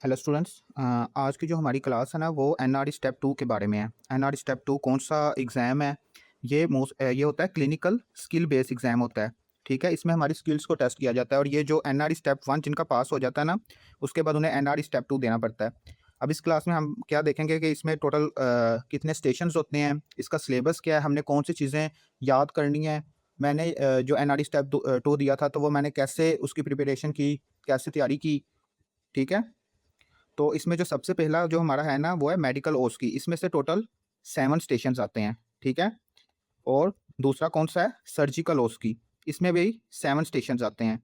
Hello students. आज की जो हमारी क्लास है ना वो एनआर स्टेप 2 के बारे में है। एनआर स्टेप 2 कौन सा एग्ज़ाम है? ये होता है क्लिनिकल स्किल बेस्ड एग्ज़ाम होता है। ठीक है, इसमें हमारी स्किल्स को टेस्ट किया जाता है और ये जो एनआर स्टेप 1 जिनका पास हो जाता है ना, उसके बाद उन्हें एनआर स्टेप 2 देना पड़ता है। अब इस क्लास में हम क्या देखेंगे कि इसमें टोटल कितने स्टेशंस होते हैं, इसका सिलेबस क्या है, हमने कौन सी चीज़ें याद करनी है। मैंने जो एनआर स्टेप 2 दिया था तो वो मैंने कैसे उसकी प्रिपरेशन की, कैसे तैयारी की। ठीक है, तो इसमें जो सबसे पहला जो हमारा है ना वो है मेडिकल ओस की। इसमें से टोटल 7 स्टेशंस आते हैं। ठीक है, और दूसरा कौन सा है? सर्जिकल ओस की। इसमें भी 7 स्टेशंस आते हैं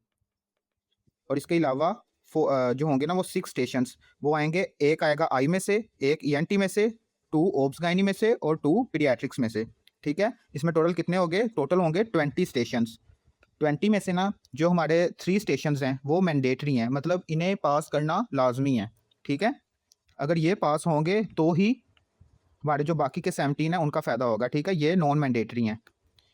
और इसके अलावा जो होंगे ना वो 6 स्टेशंस वो आएंगे। एक आएगा आई में से, एक ईएनटी में से, 2 ओब्स गायनी में से और 2 पीडियाट्रिक्स में से। ठीक है, इसमें टोटल कितने होंगे? टोटल होंगे 20 स्टेशंस। 20 में से ना जो हमारे 3 स्टेशंस हैं वो मैंडेटरी हैं, मतलब इन्हें पास करना लाजमी है। ठीक है, अगर ये पास होंगे तो ही हमारे जो बाकी के 17 हैं उनका फ़ायदा होगा। ठीक है, ये नॉन मैंडेटरी हैं।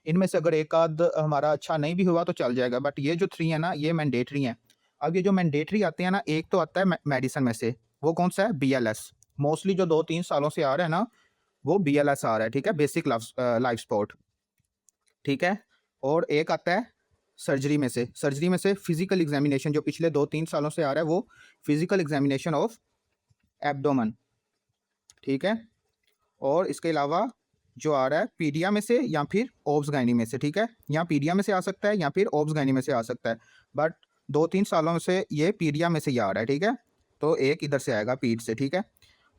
इनमें से अगर एक आध हमारा अच्छा नहीं भी हुआ तो चल जाएगा, बट ये जो 3 है ना ये मैंडेटरी हैं। अब ये जो मैंडेटरी आते हैं ना, एक तो आता है मेडिसिन में से, वो कौन सा है? बीएलएस। मोस्टली जो 2-3 सालों से आ रहा है ना वो बीएलएस आ रहा है। ठीक है, बेसिक लाइफ सपोर्ट। ठीक है, और एक आता है सर्जरी में से। सर्जरी में से फिजिकल एग्जामिनेशन जो पिछले 2-3 सालों से आ रहा है वो फिजिकल एग्जामिनेशन ऑफ एब्डोमन। ठीक है, और इसके अलावा जो आ रहा है पीडिया में से या फिर ओब्स गायनी में से। ठीक है, या पीडिया में से आ सकता है या फिर ओब्स गायनी में से आ सकता है, बट 2-3 सालों से ये पीडिया में से ही आ रहा है। ठीक है, तो एक इधर से आएगा पीड से। ठीक है,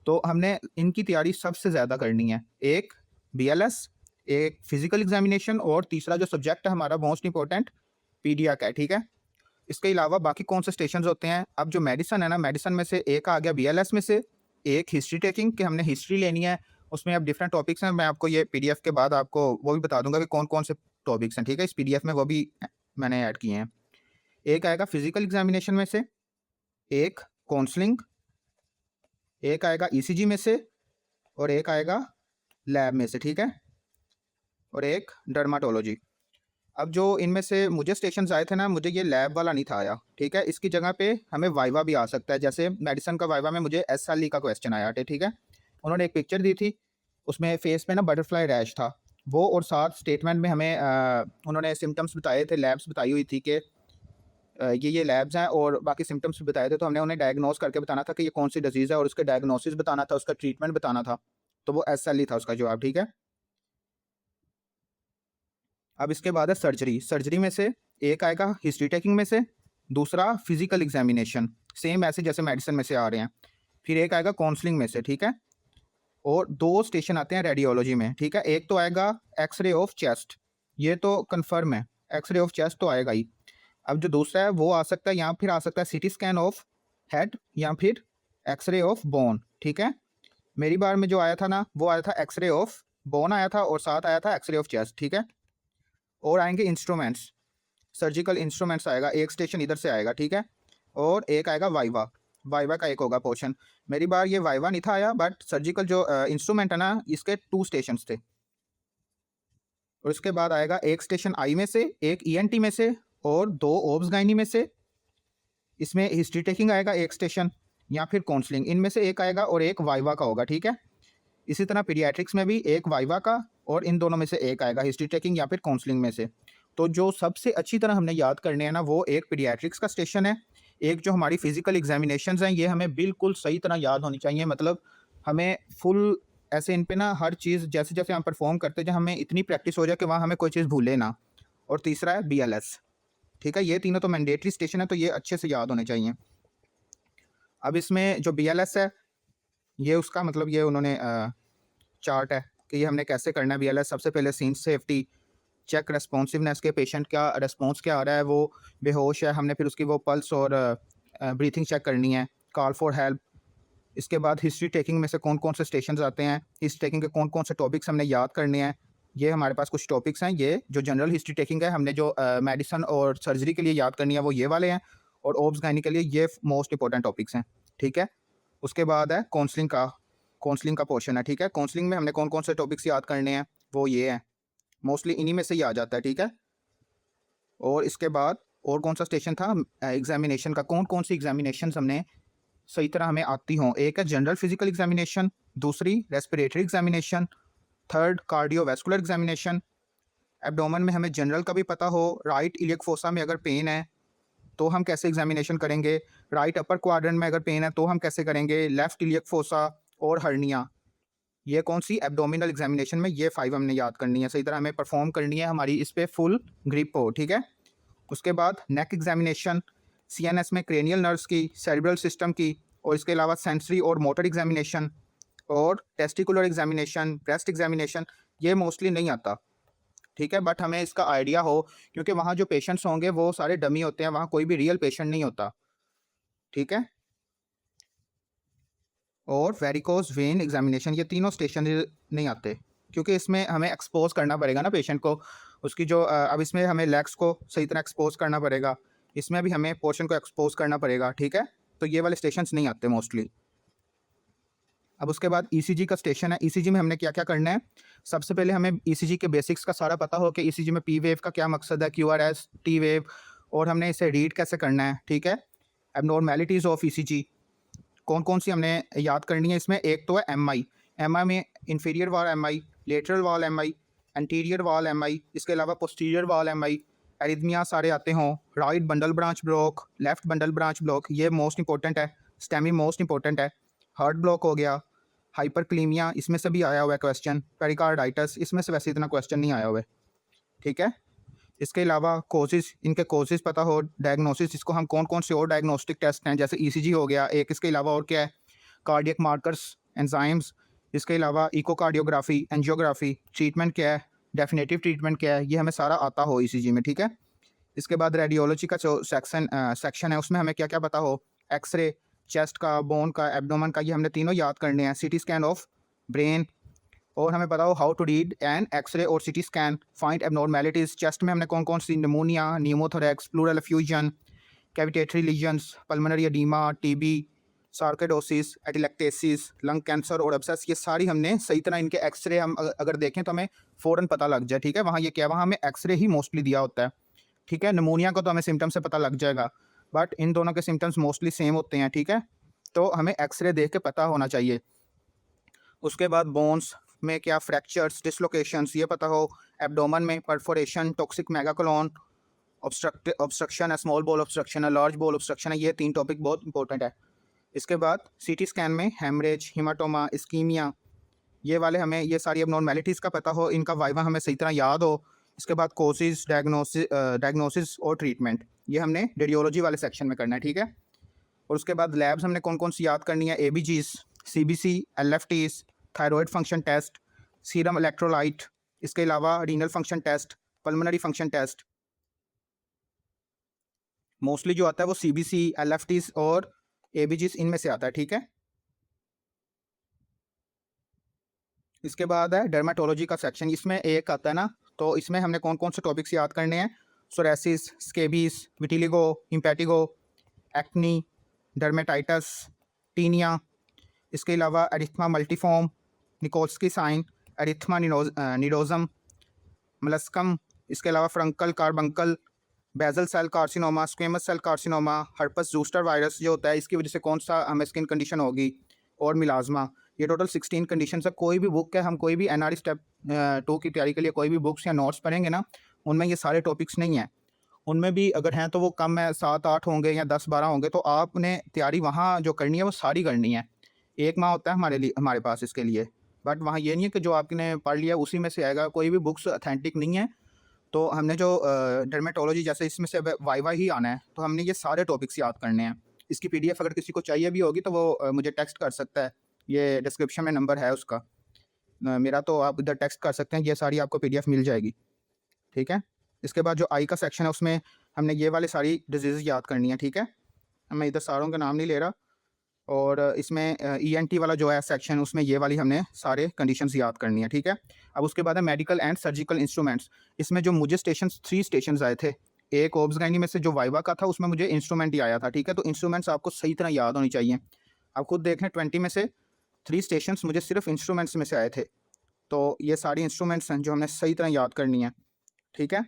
तो हमने इनकी तैयारी सबसे ज़्यादा करनी है। एक बीएलएस, एक फिजिकल एग्जामिनेशन और तीसरा जो सब्जेक्ट है हमारा मोस्ट इंपॉर्टेंट पीडिया का है। ठीक है, इसके अलावा बाकी कौन से स्टेशन होते हैं? अब जो मेडिसन है ना, मेडिसन में से एक आ गया बीएलएस में से, एक हिस्ट्री टेकिंग कि हमने हिस्ट्री लेनी है। उसमें अब डिफरेंट टॉपिक्स हैं, मैं आपको ये पीडीएफ के बाद आपको वो भी बता दूंगा कि कौन कौन से टॉपिक्स हैं। ठीक है, इस पीडीएफ में वो भी मैंने ऐड किए हैं। एक आएगा फिजिकल एग्जामिनेशन में से, एक काउंसलिंग, एक आएगा ईसीजी में से और एक आएगा लैब में से। ठीक है, और एक डर्माटोलॉजी। अब जो इनमें से मुझे स्टेशंस आए थे ना, मुझे ये लैब वाला नहीं था आया। ठीक है, इसकी जगह पे हमें वाइवा भी आ सकता है। जैसे मेडिसिन का वाइवा में मुझे एसएलई का क्वेश्चन आया था। ठीक है, उन्होंने एक पिक्चर दी थी, उसमें फेस पे ना बटरफ्लाई रैश था वो, और साथ स्टेटमेंट में हमें उन्होंने सिम्टम्स बताए थे, लैब्स बताई हुई थी कि ये लैब्स हैं, और बाकी सिम्टम्स भी बताए थे। तो हमने उन्हें डायग्नोस करके बताना था कि ये कौन सी डिजीज़ है और उसके डायग्नोसिस बताना था, उसका ट्रीटमेंट बताना था। तो वो एसएलई था उसका जवाब। ठीक है, अब इसके बाद है सर्जरी। सर्जरी में से एक आएगा हिस्ट्री टेकिंग में से, दूसरा फिजिकल एग्जामिनेशन, सेम ऐसे जैसे मेडिसिन में से आ रहे हैं। फिर एक आएगा काउंसलिंग में से। ठीक है, और 2 स्टेशन आते हैं रेडियोलॉजी में। ठीक है, एक तो आएगा एक्सरे ऑफ चेस्ट, ये तो कंफर्म है, एक्सरे ऑफ चेस्ट तो आएगा ही। अब जो दूसरा है वो आ सकता है, या फिर आ सकता है सिटी स्कैन ऑफ हेड या फिर एक्सरे ऑफ बोन। ठीक है, मेरी बार में जो आया था ना वो आया था एक्सरे ऑफ बोन आया था और साथ आया था एक्सरे ऑफ चेस्ट। ठीक है, और आएंगे इंस्ट्रूमेंट्स, सर्जिकल इंस्ट्रूमेंट्स आएगा, एक स्टेशन इधर से आएगा। ठीक है, और एक आएगा वाइवा, वाइवा का एक होगा पोर्शन। मेरी बार ये वाइवा नहीं था आया, बट सर्जिकल जो इंस्ट्रूमेंट है ना इसके 2 स्टेशंस थे। और उसके बाद आएगा एक स्टेशन आई में से, एक ईएनटी में से और 2 ओब्स गायनी में से। इसमें हिस्ट्री टेकिंग आएगा एक स्टेशन या फिर काउंसलिंग, इनमें से एक आएगा और एक वाइवा का होगा। ठीक है, इसी तरह पीडियाट्रिक्स में भी एक वाइवा का और इन दोनों में से एक आएगा, हिस्ट्री टेकिंग या फिर काउंसलिंग में से। तो जो सबसे अच्छी तरह हमने याद करने हैं ना वो एक पीडियाट्रिक्स का स्टेशन है, एक जो हमारी फिजिकल एग्जामिनेशंस हैं ये हमें बिल्कुल सही तरह याद होनी चाहिए। मतलब हमें फुल ऐसे इन पे ना हर चीज़ जैसे जैसे हम परफॉर्म करते जाए हमें इतनी प्रैक्टिस हो जाए कि वहाँ हमें कोई चीज़ भूले ना। और तीसरा है बीएलएस। ठीक है, ये तीनों तो मैंडेटरी स्टेशन है तो ये अच्छे से याद होने चाहिए। अब इसमें जो बीएलएस है ये उसका मतलब ये उन्होंने चार्ट है कि ये हमने कैसे करना है बीएलएस। सबसे पहले सीन सेफ्टी चेक, रेस्पॉन्सिवनेस के, पेशेंट का रेस्पॉन्स क्या आ रहा है, वो बेहोश है, हमने फिर उसकी वो पल्स और ब्रीथिंग चेक करनी है, कॉल फॉर हेल्प। इसके बाद हिस्ट्री टेकिंग में से कौन कौन से स्टेशन आते हैं, हिस्ट्री टेकिंग के कौन कौन से टॉपिक्स हमने याद करने हैं। ये हमारे पास कुछ टॉपिक्स हैं। ये जो जनरल हिस्ट्री टेकिंग है हमने जो मेडिसन और सर्जरी के लिए याद करनी है वो ये वाले हैं, और ओब्स गायनी के लिए ये मोस्ट इंपॉर्टेंट टॉपिक्स हैं। ठीक है, उसके बाद है काउंसलिंग का पोर्शन है। ठीक है, काउंसलिंग में हमने कौन कौन से टॉपिक्स याद करने हैं वो ये हैं, मोस्टली इन्हीं में से ही आ जाता है। ठीक है, और इसके बाद और कौन सा स्टेशन था एग्जामिनेशन का, कौन कौन सी एग्जामिनेशन हमने सही तरह हमें आती हों। एक है जनरल फिजिकल एग्जामिनेशन, दूसरी respiratory examination, third cardiovascular examination. Abdomen में हमें जनरल का भी पता हो, राइट इलियक फोसा में अगर पेन है तो हम कैसे एग्जामिनेशन करेंगे, राइट अपर क्वाड्रेंट में अगर पेन है तो हम कैसे करेंगे, लेफ्ट इलियक फोसा और हर्निया। ये कौन सी एब्डोमिनल एग्जामिनेशन में ये 5 हमने याद करनी है, सही तरह हमें परफॉर्म करनी है, हमारी इस पे फुल ग्रिप हो, ठीक है। उसके बाद नेक एग्जामिनेशन, सीएनएस में क्रेनियल नर्व्स की, सेरिब्रल सिस्टम की, और इसके अलावा सेंसरी और मोटर एग्जामिनेशन और टेस्टिकुलर एग्जामिनेशन, ब्रेस्ट एग्जामिनेशन, ये मोस्टली नहीं आता, ठीक है। बट हमें इसका आइडिया हो, क्योंकि वहाँ जो पेशेंट्स होंगे वो सारे डमी होते हैं, वहाँ कोई भी रियल पेशेंट नहीं होता, ठीक है। और वेरिकोज वेन एग्जामिनेशन, ये तीनों स्टेशन नहीं आते, क्योंकि इसमें हमें एक्सपोज करना पड़ेगा ना पेशेंट को, उसकी जो अब इसमें हमें लेग्स को सही तरह एक्सपोज करना पड़ेगा, इसमें भी हमें पोर्शन को एक्सपोज करना पड़ेगा, ठीक है। तो ये वाले स्टेशंस नहीं आते मोस्टली। अब उसके बाद ईसीजी का स्टेशन है। ईसीजी में हमने क्या क्या करना है, सबसे पहले हमें ईसीजी के बेसिक्स का सारा पता हो कि ईसीजी में पी वेव का क्या मकसद है, क्यूआरएस, टी वेव, और हमने इसे रीड कैसे करना है, ठीक है। एबनॉर्मेलिटीज़ ऑफ ईसीजी कौन कौन सी हमने याद करनी है इसमें, एक तो है एमआई। एमआई में इंफीरियर वाल एमआई, लेटरल वाल एमआई, एंटीरियर वाल एमआई, इसके अलावा पोस्टीरियर वाल एमआई, एरिथमिया सारे आते हों, right bundle branch block, left bundle branch block, ये मोस्ट इंपॉर्टेंट है, स्टेमी मोस्ट इंपॉर्टेंट है। हार्ट ब्लॉक हो गया, हाइपरक्लीमिया, इसमें से भी आया हुआ है क्वेश्चन, पेरिकार्डाइटिस, इसमें से वैसे इतना क्वेश्चन नहीं आया हुआ है, ठीक है। इसके अलावा कोजेस, इनके कोजेस पता हो, डायग्नोसिस, इसको हम कौन कौन से और डायग्नोस्टिक टेस्ट हैं, जैसे ईसीजी हो गया एक, इसके अलावा और क्या है, कार्डियक मार्कर्स, एंजाइम्स, इसके अलावा इकोकार्डियोग्राफी, एंजियोग्राफी, ट्रीटमेंट क्या है, डेफिनेटिव ट्रीटमेंट क्या है, ये हमें सारा आता हो ईसीजी में, ठीक है। इसके बाद रेडियोलॉजी का जो सेक्शन है उसमें हमें क्या क्या पता हो, एक्सरे चेस्ट का, बोन का, एब्डोमन का, ये हमने तीनों याद करने हैं, सीटी स्कैन ऑफ ब्रेन, और हमें पता हो how to read an x-ray और CT scan, find abnormalities. Chest में हमने कौन कौन सी, pneumonia, pneumothorax, pleural effusion, cavitatory lesions, pulmonary oedema, TB, sarcoidosis, atelectasis, lung cancer और एब्सेस, ये सारी हमने सही तरह इनके एक्सरे हम अगर देखें तो हमें फ़ौरन पता लग जाए, ठीक है। वहाँ ये क्या, वहाँ हमें एक्सरे ही मोस्टली दिया होता है, ठीक है। निमोनिया को तो हमें सिम्टम से पता लग जाएगा, बट इन दोनों के सिम्टम्स मोस्टली सेम होते हैं, ठीक है। तो हमें एक्सरे देख के पता होना चाहिए। उसके बाद बोन्स में क्या, फ्रैक्चर्स, डिसलोकेशंस, ये पता हो। एब्डोमन में परफोरेशन, टॉक्सिक मेगाकोलोन, ऑब्स्ट्रक्शन है, स्मॉल बोल ऑब्स्ट्रक्शन है, लार्ज बोल ऑब्स्ट्रक्शन है, ये 3 टॉपिक बहुत इंपॉर्टेंट है। इसके बाद सीटी स्कैन में हेमरेज, हिमाटोमा, इस्कीमिया, ये वाले हमें ये सारी एबनॉर्मेलिटीज़ का पता हो, इनका वाइवा हमें सही तरह याद हो। इसके बाद कोसिस, डायग्नोसिस और ट्रीटमेंट, ये हमने रेडियोलॉजी वाले सेक्शन में करना है, ठीक है। और उसके बाद लैब्स हमने कौन कौन सी याद करनी है, ABGs, CBC, LFTs, thyroid function test, serum electrolyte, इसके अलावा renal function test, pulmonary function test. Mostly जो आता है वो सीबीसी, एलएफटीज और एबीजीज, इनमें से आता है, ठीक है। इसके बाद है डर्मेटोलॉजी का सेक्शन, इसमें एक आता है ना, तो इसमें हमने कौन कौन से टॉपिक्स याद करने हैं, psoriasis, scabies, vitiligo, impetigo, acne, dermatitis, tinea, इसके अलावा erythema multiforme, Nikolsky sign, erythema nodosum, molluscum, इसके अलावा furuncle carbuncle, basal cell carcinoma, squamous cell carcinoma, herpes zoster virus जो होता है इसकी वजह से कौन सा हमें स्किन कंडीशन होगी, और मिलाजमा। ये टोटल 16 कंडीशन है। कोई भी बुक है, हम कोई भी एनआरई स्टेप 2 की तैयारी के लिए कोई भी बुक्स या नोट्स पढ़ेंगे ना, उनमें ये सारे टॉपिक्स नहीं हैं, उनमें भी अगर हैं तो वो कम है, 7-8 होंगे या 10-12 होंगे। तो आपने तैयारी वहाँ जो करनी है वो सारी करनी है, 1 माह होता है हमारे लिए, हमारे पास इसके लिए। बट वहाँ ये नहीं है कि जो आपने पढ़ लिया उसी में से आएगा, कोई भी बुक्स अथेंटिक नहीं है। तो हमने जो डर्मेटोलॉजी जैसे इसमें से वाइवा ही आना है, तो हमने ये सारे टॉपिक्स याद करने हैं। इसकी पीडीएफ अगर किसी को चाहिए भी होगी तो वो मुझे टेक्स्ट कर सकता है, ये डिस्क्रिप्शन में नंबर है उसका मेरा, तो आप इधर टेक्स्ट कर सकते हैं, ये सारी आपको पीडीएफ मिल जाएगी, ठीक है। इसके बाद जो आई का सेक्शन है उसमें हमने ये वाले सारी डिजीज़ याद करनी है, ठीक है। मैं इधर सारों का नाम नहीं ले रहा। और इसमें ईएनटी वाला जो है सेक्शन, उसमें ये वाली हमने सारे कंडीशंस याद करनी है, ठीक है। अब उसके बाद है मेडिकल एंड सर्जिकल इंस्ट्रूमेंट्स। इसमें जो मुझे 3 स्टेशंस आए थे, एक ओब्सगाइनी में से जो वाइवा का था उसमें मुझे इंस्ट्रूमेंट ही आया था, ठीक है। तो इंस्ट्रूमेंट्स आपको सही तरह याद होनी चाहिए। आप खुद देख लें 20 में से 3 स्टेशंस मुझे सिर्फ इंस्ट्रूमेंट्स में से आए थे। तो ये सारी इंस्ट्रूमेंट्स हैं जो हमने सही तरह याद करनी है, ठीक है।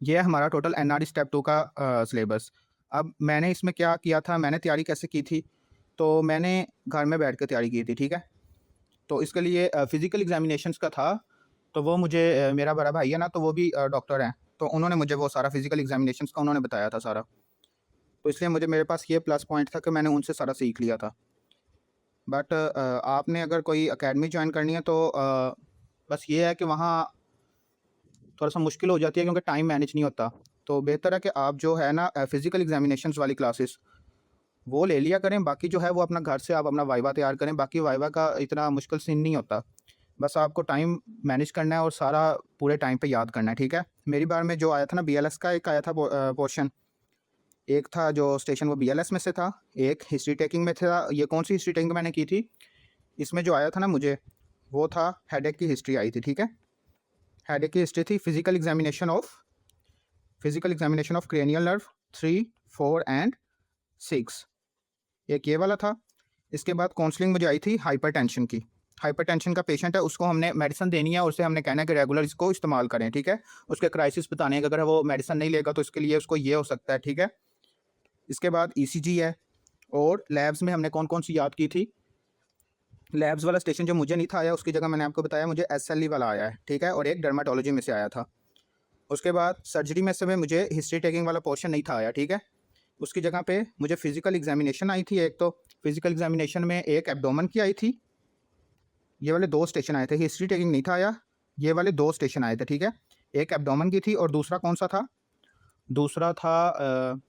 ये है हमारा टोटल एनआरई स्टेप 2 का सिलेबस। अब मैंने इसमें क्या किया था, मैंने तैयारी कैसे की थी, तो मैंने घर में बैठ के तैयारी की थी, ठीक है। तो इसके लिए फ़िज़िकल एग्ज़ामिनेशंस का था, तो वो मुझे मेरा बड़ा भाई है ना, तो वो भी डॉक्टर हैं, तो उन्होंने मुझे वो सारा फ़िज़िकल एग्ज़ामिनेशंस का उन्होंने बताया था सारा। तो इसलिए मुझे मेरे पास ये प्लस पॉइंट था कि मैंने उनसे सारा सीख लिया था। बट आपने अगर कोई अकेडमी जॉइन करनी है तो बस ये है कि वहाँ थोड़ा-सा मुश्किल हो जाती है क्योंकि टाइम मैनेज नहीं होता। तो बेहतर है कि आप जो है ना फ़िज़िकल एग्ज़ामिनेशंस वाली क्लासेस वो ले लिया करें, बाकी जो है वो अपना घर से आप अपना वाइवा तैयार करें, बाकी वाइवा का इतना मुश्किल सीन नहीं होता। बस आपको टाइम मैनेज करना है और सारा पूरे टाइम पे याद करना है, ठीक है? मेरी बार में जो आया था ना बीएलएस का एक आया था पोर्शन, एक था जो स्टेशन वो बीएलएस में से था, एक हिस्ट्री टेकिंग में था। ये कौन-सी हिस्ट्री टेकिंग मैंने की थी? इसमें जो आया था ना मुझे, वो था हेडेक की हिस्ट्री आई थी, ठीक है? हेडेक की हिस्ट्री थी physical examination of cranial nerve 3, 4 and 6, एक ये वाला था। इसके बाद काउंसलिंग मुझे आई थी हाइपरटेंशन की। हाइपरटेंशन का पेशेंट है, उसको हमने मेडिसिन देनी है और उसे हमने कहना है कि रेगुलर इसको इस्तेमाल करें, ठीक है? उसके क्राइसिस बताने हैं कि अगर वो मेडिसिन नहीं लेगा तो इसके लिए उसको ये हो सकता है, ठीक है? इसके बाद ईसीजी है और लैब्स में हमने कौन-कौन सी याद की थी। लैब्स वाला स्टेशन जो मुझे नहीं था आया, उसकी जगह मैंने आपको बताया मुझे एसएलई वाला आया है, ठीक है? और एक डर्मेटोलॉजी में से आया था। उसके बाद सर्जरी में से मुझे हिस्ट्री टेकिंग वाला पोर्शन नहीं था आया, ठीक है? उसकी जगह पे मुझे फ़िज़िकल एग्ज़ामिनेशन आई थी एक तो। फ़िज़िकल एग्ज़ामिनेशन में एक एब्डोमेन की आई थी। ये वाले 2 स्टेशन आए थे, हिस्ट्री टेकिंग नहीं था आया, ये वाले 2 स्टेशन आए थे, ठीक है? एक एब्डोमेन की थी और दूसरा कौन-सा था? दूसरा था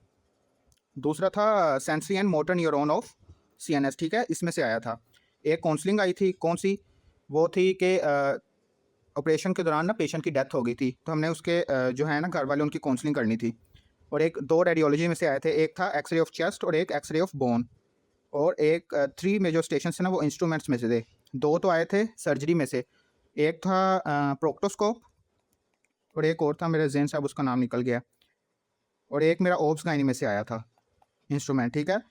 दूसरा था sensory and motor neuron of CNS, ठीक है? इसमें से आया था। एक काउंसलिंग आई थी, कौन-सी? वो थी कि ऑपरेशन के दौरान ना पेशेंट की डेथ हो गई थी, तो हमने उसके जो है ना घर वाले उनकी काउंसलिंग करनी थी। और एक 2 रेडियोलॉजी में से आए थे, एक था एक्स-रे ऑफ चेस्ट और एक एक्स-रे ऑफ बोन। और एक 3 में जो स्टेशंस थे ना वो इंस्ट्रूमेंट्स में से थे। 2 तो आए थे सर्जरी में से, एक था प्रोक्टोस्कोप और एक और था मेरे ज़हन से अब उसका नाम निकल गया, और एक मेरा ओब्स गायनी में से आया था इंस्ट्रूमेंट, ठीक है?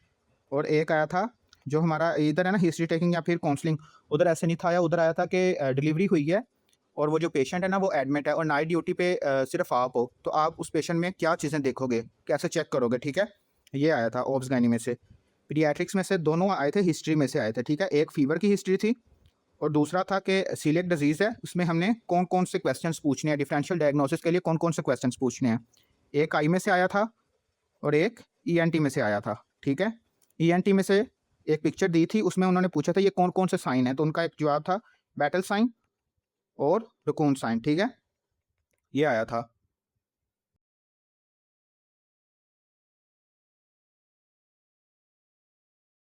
और एक आया था जो हमारा इधर है ना हिस्ट्री टेकिंग या फिर काउंसलिंग, उधर ऐसे नहीं था आया, उधर आया था कि डिलीवरी हुई है और वो जो पेशेंट है ना वो एडमिट है और नाइट ड्यूटी पे सिर्फ आप हो, तो आप उस पेशेंट में क्या चीज़ें देखोगे, कैसे चेक करोगे, ठीक है? ये आया था ओब्स गायनी में से। पीडियाट्रिक्स में से दोनों आए थे, हिस्ट्री में से आए थे, ठीक है? एक फीवर की हिस्ट्री थी और दूसरा था कि सीलिएक डिजीज़ है, उसमें हमने कौन-कौन से क्वेश्चंस पूछने हैं, डिफरेंशियल डायग्नोसिस के लिए कौन-कौन से क्वेश्चंस पूछने हैं। एक आई में से आया था और एक ईएनटी में से आया था, ठीक है? ईएनटी में से एक पिक्चर दी थी, उसमें उन्होंने पूछा था ये कौन-कौन से साइन हैं, तो उनका एक जवाब था बैटल साइन और रकून साइन, ठीक है? ये आया था।